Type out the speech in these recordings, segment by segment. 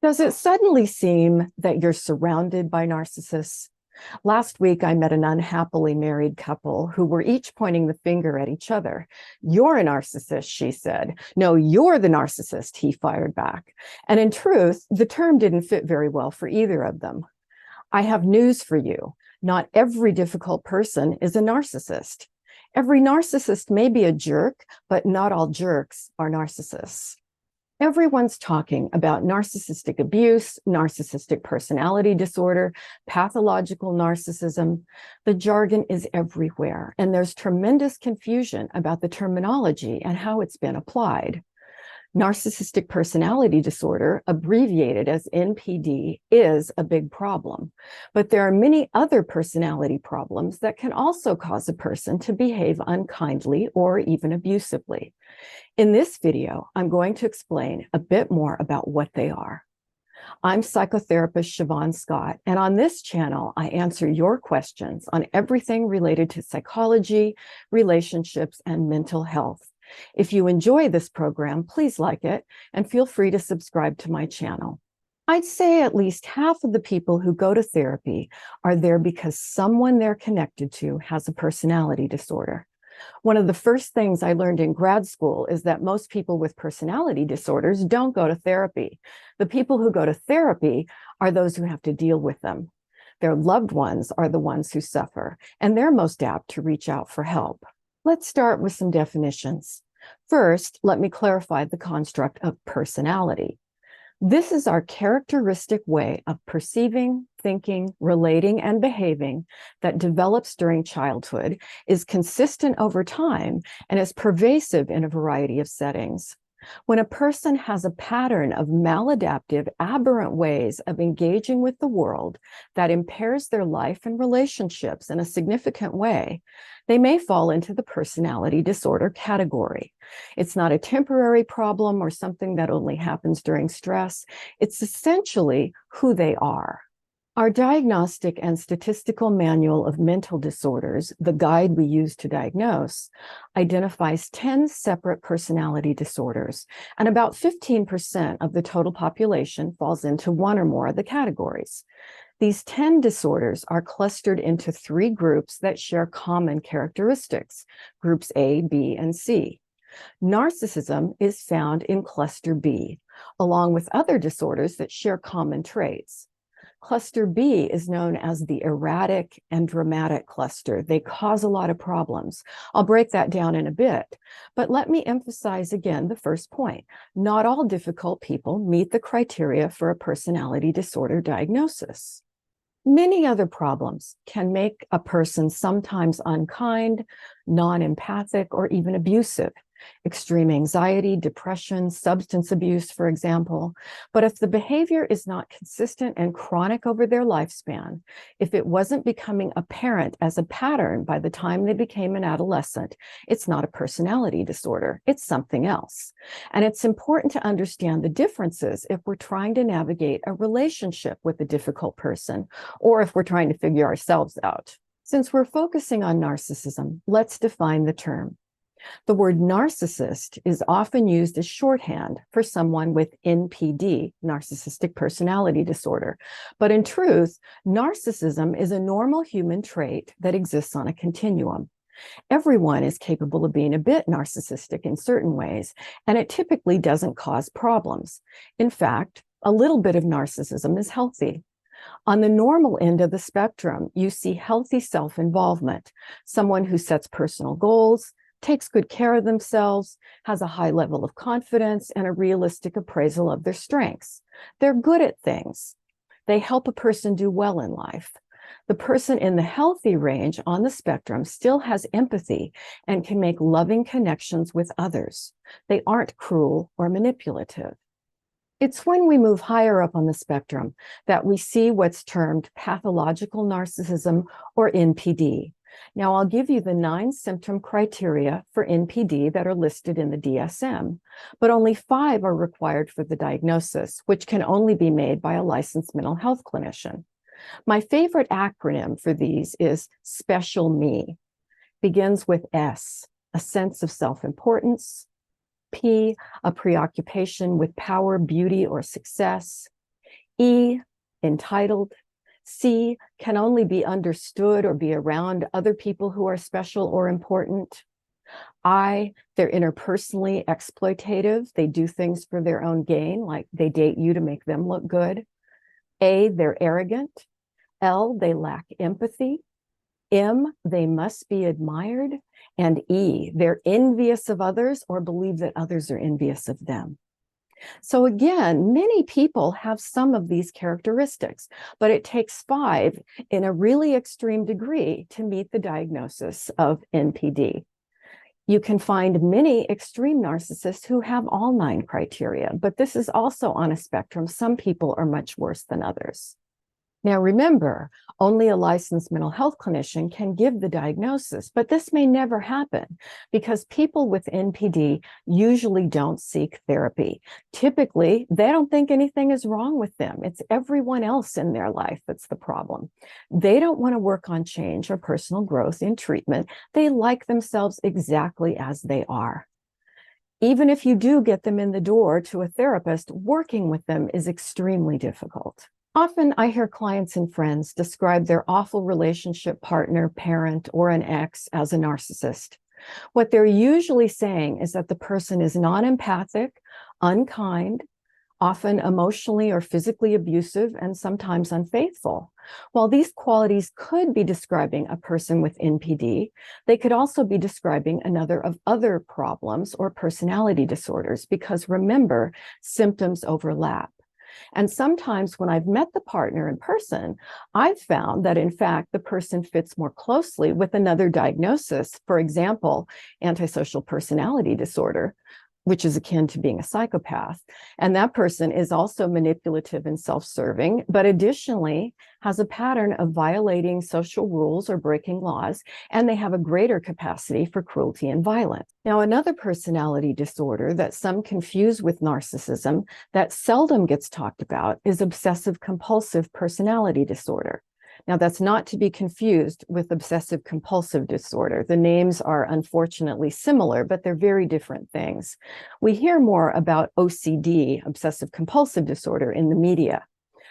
Does it suddenly seem that you're surrounded by narcissists? Last week, I met an unhappily married couple who were each pointing the finger at each other. "You're a narcissist," she said. "No, you're the narcissist," he fired back. And in truth, the term didn't fit very well for either of them. I have news for you. Not every difficult person is a narcissist. Every narcissist may be a jerk, but not all jerks are narcissists. Everyone's talking about narcissistic abuse, narcissistic personality disorder, pathological narcissism. The jargon is everywhere, and there's tremendous confusion about the terminology and how it's been applied. Narcissistic personality disorder, abbreviated as NPD, is a big problem. But there are many other personality problems that can also cause a person to behave unkindly or even abusively. In this video, I'm going to explain a bit more about what they are. I'm psychotherapist Shavaun Scott, and on this channel, I answer your questions on everything related to psychology, relationships, and mental health. If you enjoy this program, please like it and feel free to subscribe to my channel. I'd say at least half of the people who go to therapy are there because someone they're connected to has a personality disorder. One of the first things I learned in grad school is that most people with personality disorders don't go to therapy. The people who go to therapy are those who have to deal with them. Their loved ones are the ones who suffer, and they're most apt to reach out for help. Let's start with some definitions. First, let me clarify the construct of personality. This is our characteristic way of perceiving, thinking, relating, and behaving that develops during childhood, is consistent over time, and is pervasive in a variety of settings. When a person has a pattern of maladaptive, aberrant ways of engaging with the world that impairs their life and relationships in a significant way, they may fall into the personality disorder category. It's not a temporary problem or something that only happens during stress. It's essentially who they are. Our Diagnostic and Statistical Manual of Mental Disorders, the guide we use to diagnose, identifies 10 separate personality disorders, and about 15% of the total population falls into one or more of the categories. These 10 disorders are clustered into 3 groups that share common characteristics, groups A, B, and C. Narcissism is found in cluster B, along with other disorders that share common traits. Cluster B is known as the erratic and dramatic cluster. They cause a lot of problems. I'll break that down in a bit, but let me emphasize again the first point. Not all difficult people meet the criteria for a personality disorder diagnosis. Many other problems can make a person sometimes unkind, non-empathic, or even abusive. Extreme anxiety, depression, substance abuse, for example. But if the behavior is not consistent and chronic over their lifespan, if it wasn't becoming apparent as a pattern by the time they became an adolescent, it's not a personality disorder, it's something else. And it's important to understand the differences if we're trying to navigate a relationship with a difficult person, or if we're trying to figure ourselves out. Since we're focusing on narcissism, let's define the term. The word narcissist is often used as shorthand for someone with NPD, narcissistic personality disorder. But in truth, narcissism is a normal human trait that exists on a continuum. Everyone is capable of being a bit narcissistic in certain ways, and it typically doesn't cause problems. In fact, a little bit of narcissism is healthy. On the normal end of the spectrum, you see healthy self-involvement, someone who sets personal goals, takes good care of themselves, has a high level of confidence, and a realistic appraisal of their strengths. They're good at things. They help a person do well in life. The person in the healthy range on the spectrum still has empathy and can make loving connections with others. They aren't cruel or manipulative. It's when we move higher up on the spectrum that we see what's termed pathological narcissism, or NPD. Now, I'll give you the 9 symptom criteria for NPD that are listed in the DSM, but only 5 are required for the diagnosis, which can only be made by a licensed mental health clinician. My favorite acronym for these is Special Me. Begins with S, a sense of self-importance. P, a preoccupation with power, beauty, or success. E, entitled. C, can only be understood or be around other people who are special or important. I, they're interpersonally exploitative. They do things for their own gain, like they date you to make them look good. A, they're arrogant. L, they lack empathy. M, they must be admired. And E, they're envious of others or believe that others are envious of them. So again, many people have some of these characteristics, but it takes 5 in a really extreme degree to meet the diagnosis of NPD. You can find many extreme narcissists who have all 9 criteria, but this is also on a spectrum. Some people are much worse than others. Now, remember, only a licensed mental health clinician can give the diagnosis, but this may never happen because people with NPD usually don't seek therapy. Typically, they don't think anything is wrong with them. It's everyone else in their life that's the problem. They don't want to work on change or personal growth in treatment. They like themselves exactly as they are. Even if you do get them in the door to a therapist, working with them is extremely difficult. Often I hear clients and friends describe their awful relationship partner, parent, or an ex as a narcissist. What they're usually saying is that the person is non-empathic, unkind, often emotionally or physically abusive, and sometimes unfaithful. While these qualities could be describing a person with NPD, they could also be describing another of other problems or personality disorders, because remember, symptoms overlap. And sometimes when I've met the partner in person, I've found that, in fact, the person fits more closely with another diagnosis, for example, antisocial personality disorder, which is akin to being a psychopath. And that person is also manipulative and self-serving, but additionally has a pattern of violating social rules or breaking laws, and they have a greater capacity for cruelty and violence. Now, another personality disorder that some confuse with narcissism that seldom gets talked about is obsessive-compulsive personality disorder. Now, that's not to be confused with obsessive compulsive disorder. The names are unfortunately similar, but they're very different things. We hear more about OCD, obsessive compulsive disorder, in the media.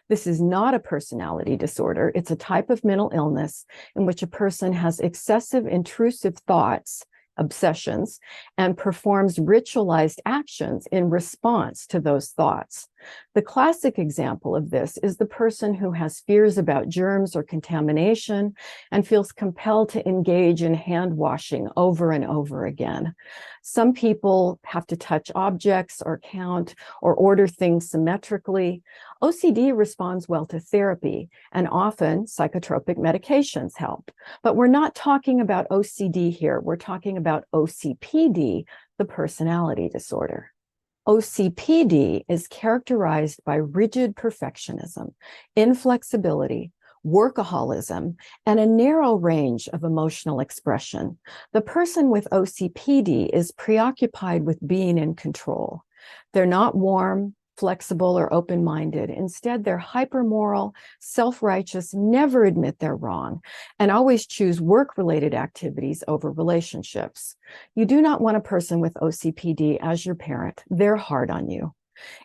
This is not a personality disorder. It's a type of mental illness in which a person has excessive intrusive thoughts, obsessions, and performs ritualized actions in response to those thoughts. The classic example of this is the person who has fears about germs or contamination and feels compelled to engage in hand washing over and over again. Some people have to touch objects or count or order things symmetrically. OCD responds well to therapy, and often psychotropic medications help. But we're not talking about OCD here. We're talking about OCPD, the personality disorder. OCPD is characterized by rigid perfectionism, inflexibility, workaholism, and a narrow range of emotional expression. The person with OCPD is preoccupied with being in control. They're not warm, flexible, or open-minded. Instead, they're hypermoral, self-righteous, never admit they're wrong, and always choose work-related activities over relationships. You do not want a person with OCPD as your parent. They're hard on you.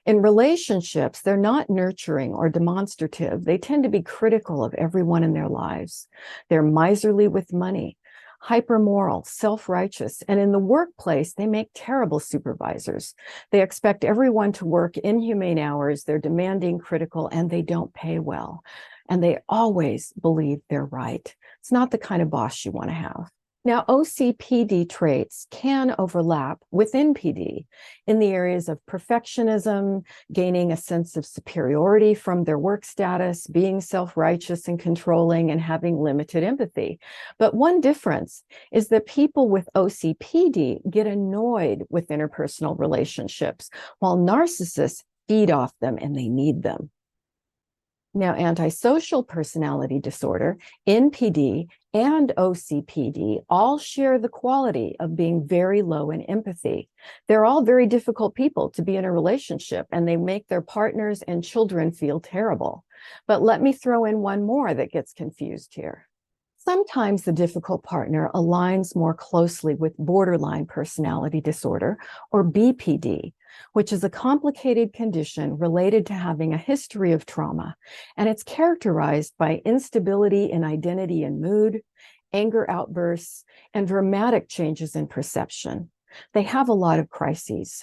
In relationships, they're not nurturing or demonstrative. They tend to be critical of everyone in their lives. They're miserly with money, hypermoral, self-righteous, and in the workplace, they make terrible supervisors. They expect everyone to work inhumane hours, they're demanding, critical, and they don't pay well. And they always believe they're right. It's not the kind of boss you want to have. Now, OCPD traits can overlap with NPD in the areas of perfectionism, gaining a sense of superiority from their work status, being self-righteous and controlling, and having limited empathy. But one difference is that people with OCPD get annoyed with interpersonal relationships, while narcissists feed off them and they need them. Now, antisocial personality disorder, NPD, and OCPD all share the quality of being very low in empathy. They're all very difficult people to be in a relationship, and they make their partners and children feel terrible. But let me throw in one more that gets confused here. Sometimes the difficult partner aligns more closely with borderline personality disorder, or BPD, which is a complicated condition related to having a history of trauma, and it's characterized by instability in identity and mood, anger outbursts, and dramatic changes in perception. They have a lot of crises.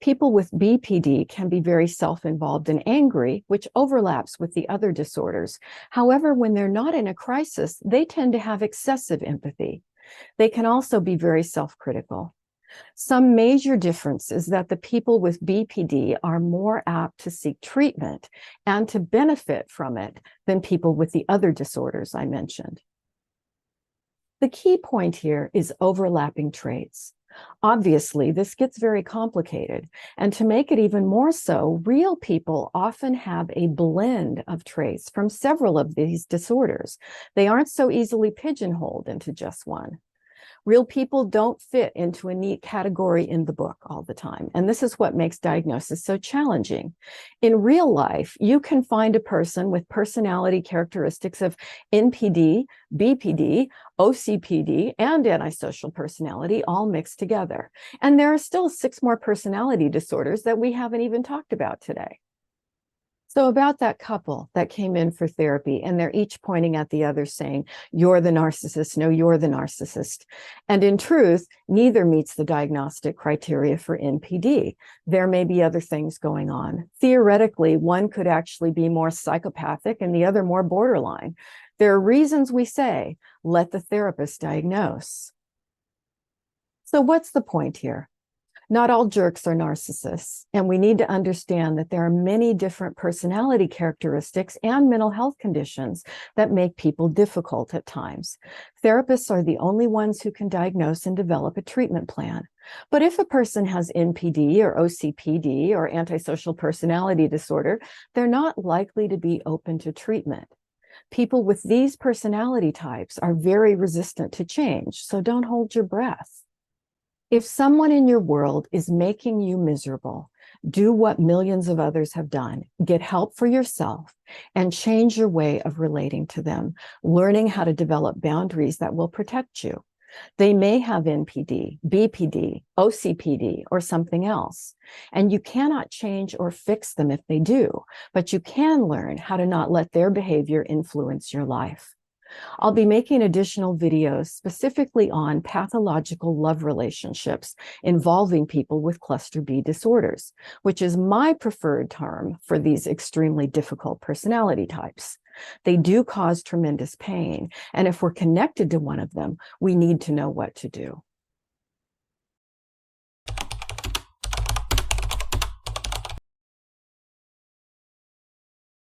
People with BPD can be very self-involved and angry, which overlaps with the other disorders. However, when they're not in a crisis, they tend to have excessive empathy. They can also be very self-critical. Some major difference is that the people with BPD are more apt to seek treatment and to benefit from it than people with the other disorders I mentioned. The key point here is overlapping traits. Obviously, this gets very complicated, and to make it even more so, real people often have a blend of traits from several of these disorders. They aren't so easily pigeonholed into just one. Real people don't fit into a neat category in the book all the time, and this is what makes diagnosis so challenging. In real life, you can find a person with personality characteristics of NPD, BPD, OCPD, and antisocial personality all mixed together. And there are still 6 more personality disorders that we haven't even talked about today. So about that couple that came in for therapy, and they're each pointing at the other saying, you're the narcissist, no, you're the narcissist. And in truth, neither meets the diagnostic criteria for NPD. There may be other things going on. Theoretically, one could actually be more psychopathic and the other more borderline. There are reasons we say, let the therapist diagnose. So what's the point here? Not all jerks are narcissists, and we need to understand that there are many different personality characteristics and mental health conditions that make people difficult at times. Therapists are the only ones who can diagnose and develop a treatment plan. But if a person has NPD or OCPD or antisocial personality disorder, they're not likely to be open to treatment. People with these personality types are very resistant to change, so don't hold your breath. If someone in your world is making you miserable, do what millions of others have done. Get help for yourself and change your way of relating to them, learning how to develop boundaries that will protect you. They may have NPD, BPD, OCPD, or something else, and you cannot change or fix them if they do, but you can learn how to not let their behavior influence your life. I'll be making additional videos specifically on pathological love relationships involving people with cluster B disorders, which is my preferred term for these extremely difficult personality types. They do cause tremendous pain, and if we're connected to one of them, we need to know what to do.